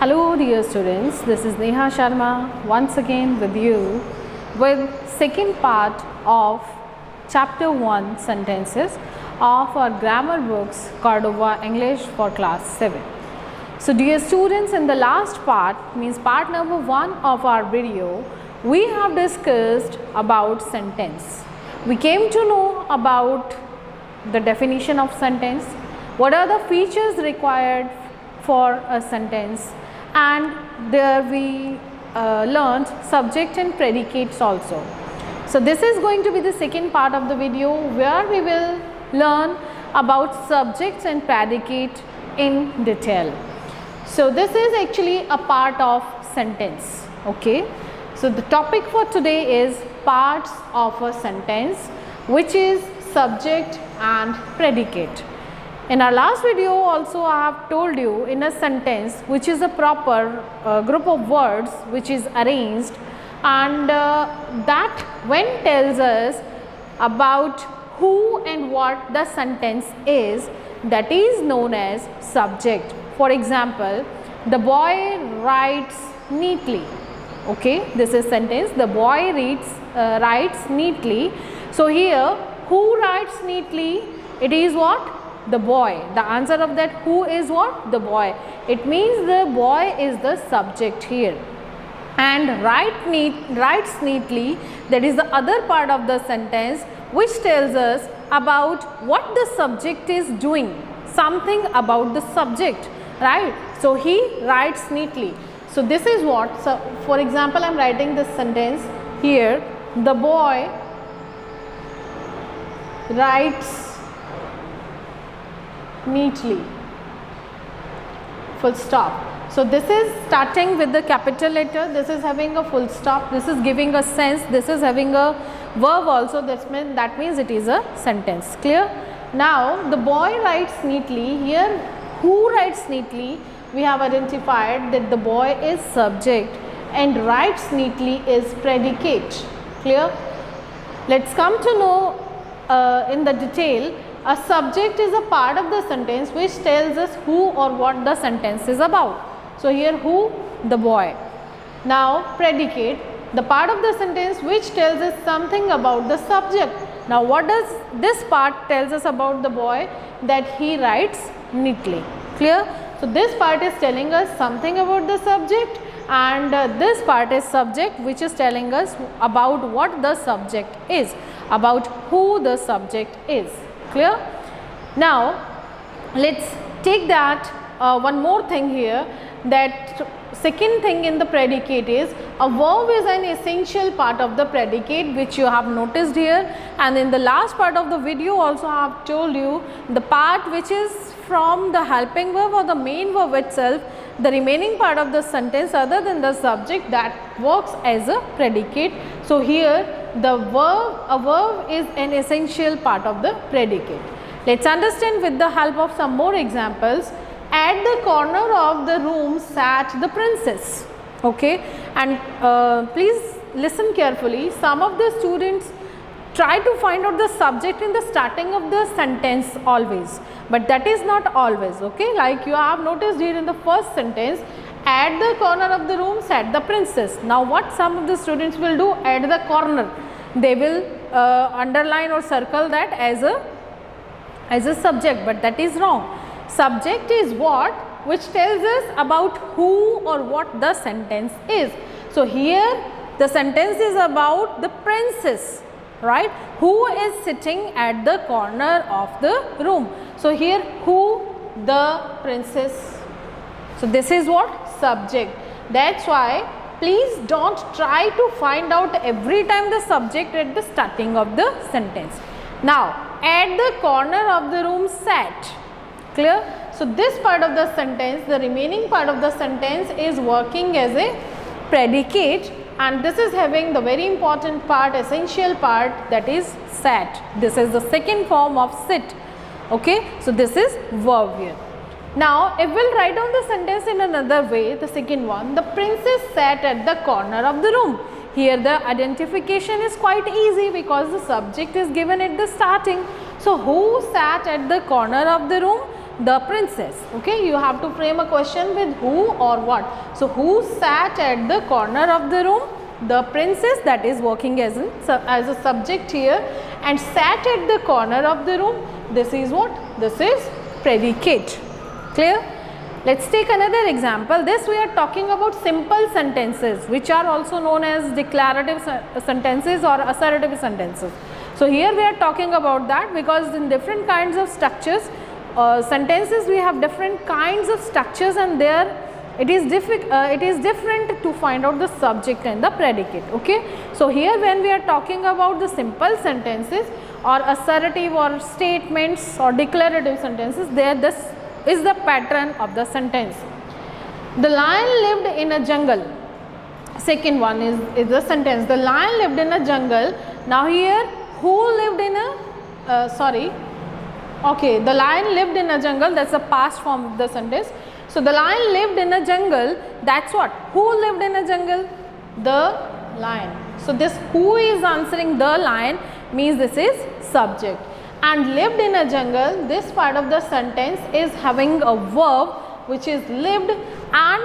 Hello dear students, this is Neha Sharma once again with you with second part of chapter 1 sentences of our grammar books Cordova English for class 7. So dear students, in the last part, means part number 1 of our video, we have discussed about sentence. We came to know about the definition of sentence, what are the features required for a sentence, and there we learned subject and predicates also. So this is going to be the second part of the video where we will learn about subjects and predicate in detail. So this is actually a part of sentence. Okay. So the topic for today is parts of a sentence, which is subject and predicate. In our last video also I have told you, in a sentence which is a proper group of words which is arranged, and that when tells us about who and what the sentence is, that is known as subject. For example, the boy writes neatly. Okay, this is sentence, the boy writes neatly. So here who writes neatly? It is what? The boy. The answer of that who is what? The boy. It means the boy is the subject here. And writes neatly, that is the other part of the sentence which tells us about what the subject is doing, something about the subject, right? So he writes neatly. So this is what, so for example, I am writing this sentence here, the boy writes neatly, full stop. So this is starting with the capital letter, this is having a full stop, this is giving a sense, this is having a verb also, that means it is a sentence. Clear? Now the boy writes neatly, here who writes neatly, we have identified that the boy is subject and writes neatly is predicate. Clear? Let's come to know in the detail. A subject is a part of the sentence which tells us who or what the sentence is about. So here who? The boy. Now predicate, the part of the sentence which tells us something about the subject. Now what does this part tells us about the boy? That he writes neatly. Clear? So this part is telling us something about the subject, and this part is subject which is telling us about what the subject is, about who the subject is. Clear? Now let's take that one more thing here, that second thing in the predicate is a verb is an essential part of the predicate, which you have noticed here, and in the last part of the video also I have told you the part which is from the helping verb or the main verb itself, the remaining part of the sentence other than the subject, that works as a predicate. So here the verb, a verb is an essential part of the predicate. Let's understand with the help of some more examples. At the corner of the room sat the princess. Okay, and please listen carefully. Some of the students try to find out the subject in the starting of the sentence always, but that is not always. Okay, like you have noticed here in the first sentence, at the corner of the room sat the princess. Now what some of the students will do, at the corner they will underline or circle that as a subject, but that is wrong. Subject is what? Which tells us about who or what the sentence is. So here the sentence is about the princess, right, who is sitting at the corner of the room. So here who? The princess. So this is what? Subject. That's why please don't try to find out every time the subject at the starting of the sentence. Now at the corner of the room sat. Clear? So this part of the sentence, the remaining part of the sentence is working as a predicate, and this is having the very important part, essential part, that is sat. This is the second form of sit. Okay, so this is verb here. Now if we'll write down the sentence in another way, the second one, the princess sat at the corner of the room. Here the identification is quite easy because the subject is given at the starting. So who sat at the corner of the room? The princess. Okay, you have to frame a question with who or what. So who sat at the corner of the room? The princess, that is working as a subject here, and sat at the corner of the room. This is what? This is predicate. Clear? Let's take another example. This we are talking about simple sentences, which are also known as declarative sentences or assertive sentences. So here we are talking about that, because in different kinds of structures, sentences, we have different kinds of structures, and there it is different to find out the subject and the predicate. Okay, so here when we are talking about the simple sentences or assertive or statements or declarative sentences, there this is the pattern of the sentence. The lion lived in a jungle. Second one is the sentence. The lion lived in a jungle. Now here, who lived in a okay, the lion lived in a jungle, that's the past form of the sentence. So the lion lived in a jungle, that's what? Who lived in a jungle? The lion. So this who is answering the lion means this is subject. And lived in a jungle, this part of the sentence is having a verb which is lived, and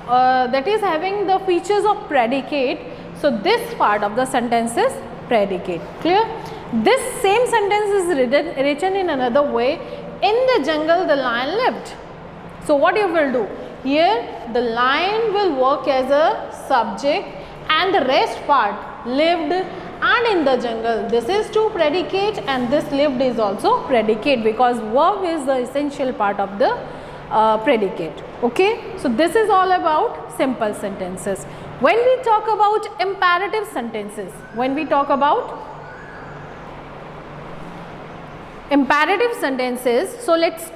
that is having the features of predicate. So this part of the sentence is predicate. Clear? This same sentence is written in another way. In the jungle the lion lived. So what you will do? Here the lion will work as a subject, and the rest part lived and in the jungle. This is to predicate, and this lived is also predicate, because verb is the essential part of the predicate. Okay. So this is all about simple sentences. When we talk about imperative sentences, imperative sentences, so let's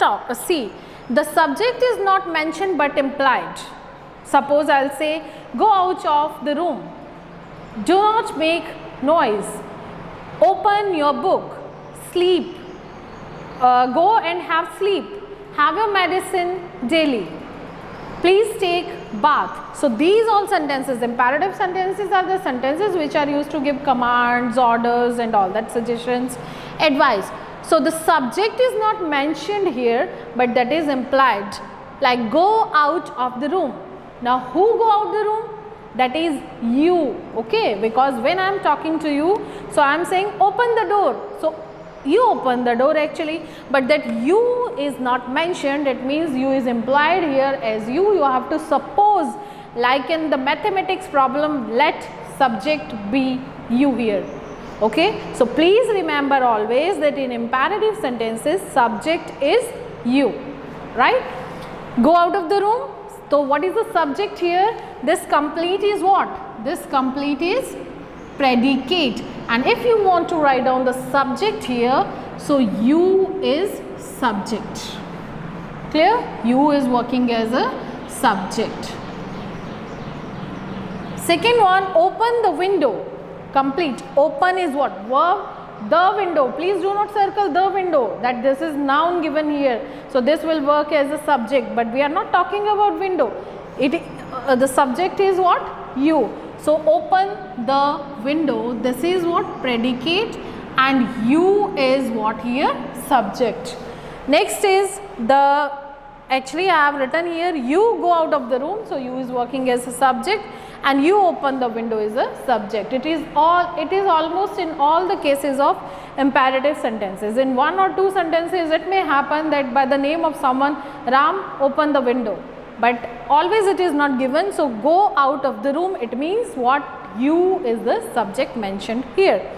see. The subject is not mentioned but implied. Suppose I will say, go out of the room, do not make noise, open your book, sleep, go and have sleep, have your medicine daily, please take bath. So these all sentences, imperative sentences, are the sentences which are used to give commands, orders and all that, suggestions, advice. So the subject is not mentioned here, but that is implied, like go out of the room. Now who go out the room? That is you. Okay, because when I am talking to you, so I am saying open the door. So you open the door actually, but that you is not mentioned. It means you is implied here as you. You have to suppose, like in the mathematics problem, let subject be you here. Okay, so please remember always that in imperative sentences subject is you, right? Go out of the room. So what is the subject here? This complete is what? This complete is predicate, and if you want to write down the subject here, so you is subject. Clear? You is working as a subject. Second one, open the window. Complete. Open is what? Verb. The window. Please do not circle the window, that this is noun given here. So this will work as a subject, but we are not talking about window. The subject is what? You. So open the window. This is what? Predicate, and you is what here? Subject. Next is the, actually I have written here, you go out of the room. So you is working as a subject, and you open the window is a subject. It is almost in all the cases of imperative sentences. In one or two sentences it may happen that by the name of someone, Ram open the window, but always it is not given. So go out of the room, it means what? You is the subject mentioned here.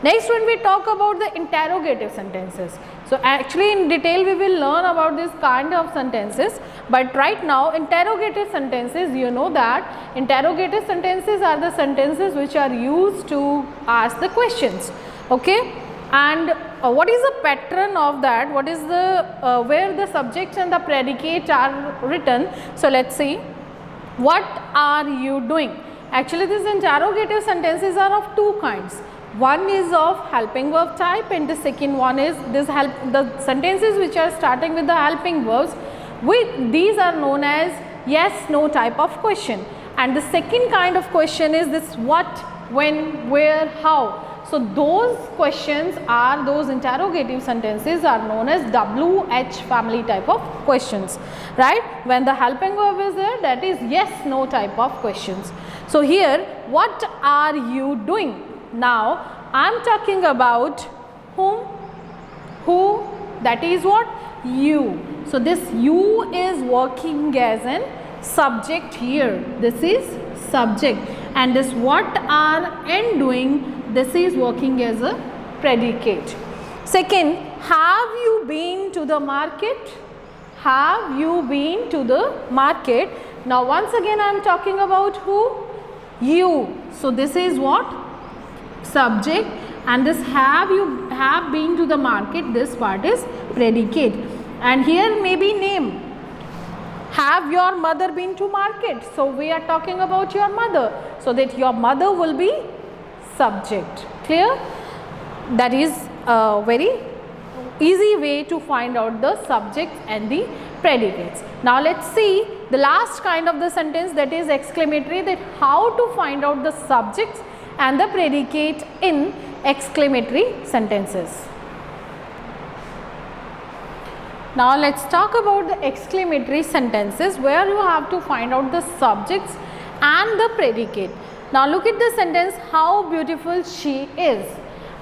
Next, when we talk about the interrogative sentences, so actually in detail we will learn about this kind of sentences, but right now interrogative sentences, you know that interrogative sentences are the sentences which are used to ask the questions. Okay, and what is the pattern of that? What is the where the subjects and the predicate are written? So let's see. What are you doing? Actually these interrogative sentences are of two kinds. One is of helping verb type, and the second one is the sentences which are starting with the helping verbs. These are known as yes, no type of question. And the second kind of question is this what, when, where, how. So those questions are, those interrogative sentences are known as WH family type of questions, right? When the helping verb is there, that is yes no type of questions. So here, what are you doing? Now I am talking about whom, who, that is what? You. So this you is working as an subject here. This is subject, and this what are and doing, this is working as a predicate. Second, have you been to the market? Have you been to the market? Now once again I am talking about who? You. So this is what? Subject, and this have you have been to the market, this part is predicate. And here may be name. Have your mother been to market? So we are talking about your mother, so that your mother will be subject. Clear? That is a very easy way to find out the subjects and the predicates. Now let's see the last kind of the sentence, that is exclamatory, that how to find out the subjects and the predicate in exclamatory sentences. Now let's talk about the exclamatory sentences, where you have to find out the subjects and the predicate. Now look at the sentence, how beautiful she is,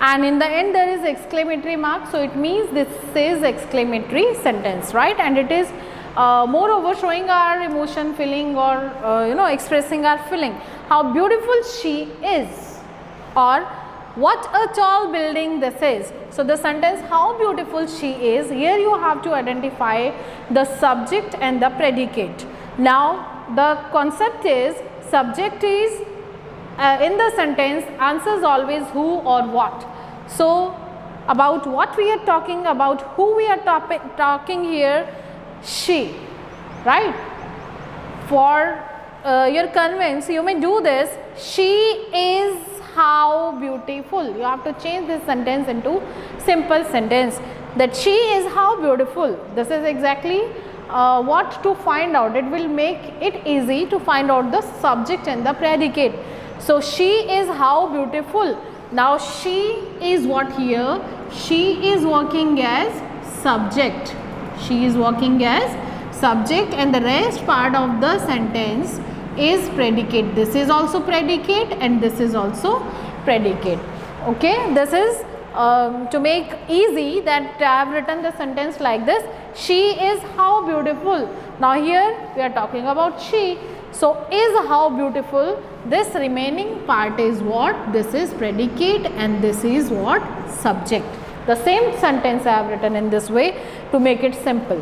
and in the end there is exclamatory mark, so it means this is exclamatory sentence, right? And it is moreover showing our emotion, feeling, or expressing our feeling. How beautiful she is, or what a tall building this is. So the sentence how beautiful she is, here you have to identify the subject and the predicate. Now the concept is, subject is in the sentence answers always who or what. So about what we are talking about, who we are talking here, she, right? For your convenience you may do this, she is how beautiful. You have to change this sentence into simple sentence, that she is how beautiful. This is exactly what to find out. It will make it easy to find out the subject and the predicate. So she is how beautiful. Now she is what here? She is working as subject. She is working as subject, and the rest part of the sentence is predicate. This is also predicate and this is also predicate. Okay, this is to make easy that I have written the sentence like this, she is how beautiful. Now here we are talking about she, so is how beautiful, this remaining part is what? This is predicate and this is what? Subject. The same sentence I have written in this way to make it simple.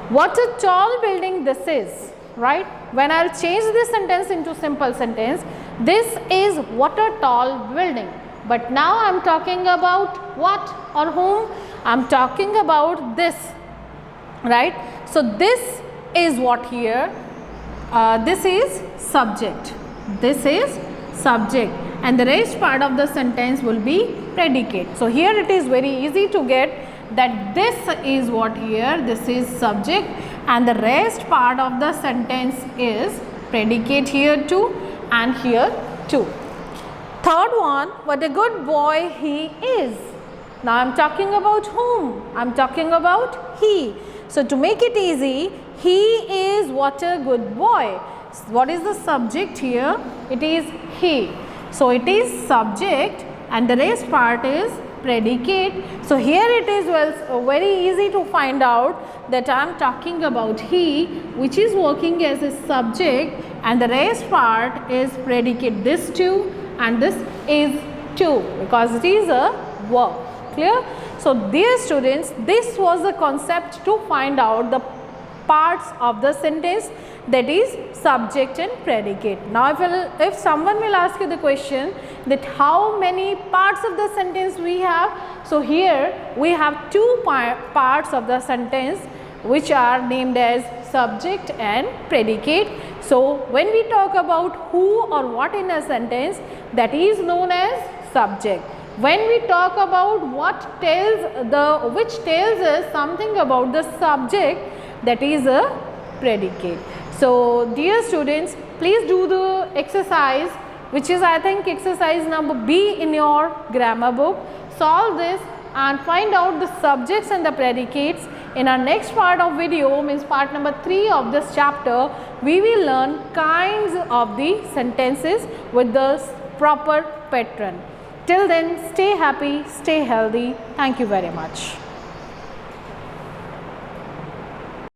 What a tall building this is, right? When I will change this sentence into simple sentence, this is what a tall building. But now I am talking about what or whom? I am talking about this, right? So this is what here? This is subject. This is subject, and the rest part of the sentence will be predicate. So here it is very easy to get that this is what here? This is subject, and the rest part of the sentence is predicate here too and here too. Third one, what a good boy he is. Now I am talking about whom? I am talking about he. So to make it easy, he is what a good boy. What is the subject here? It is he. So it is subject and the rest part is predicate. So here it is very easy to find out that I am talking about he, which is working as a subject, and the rest part is predicate, this too and this is too, because it is a verb. Clear? So dear students, this was the concept to find out the parts of the sentence, that is subject and predicate. Now if someone will ask you the question that how many parts of the sentence we have, so here we have two parts of the sentence which are named as subject and predicate. So when we talk about who or what in a sentence, that is known as subject. When we talk about which tells us something about the subject, that is a predicate. So dear students, please do the exercise which is I think exercise number B in your grammar book. Solve this and find out the subjects and the predicates. In our next part of video, means part number 3 of this chapter, we will learn kinds of the sentences with the proper pattern. Till then, stay happy, stay healthy. Thank you very much.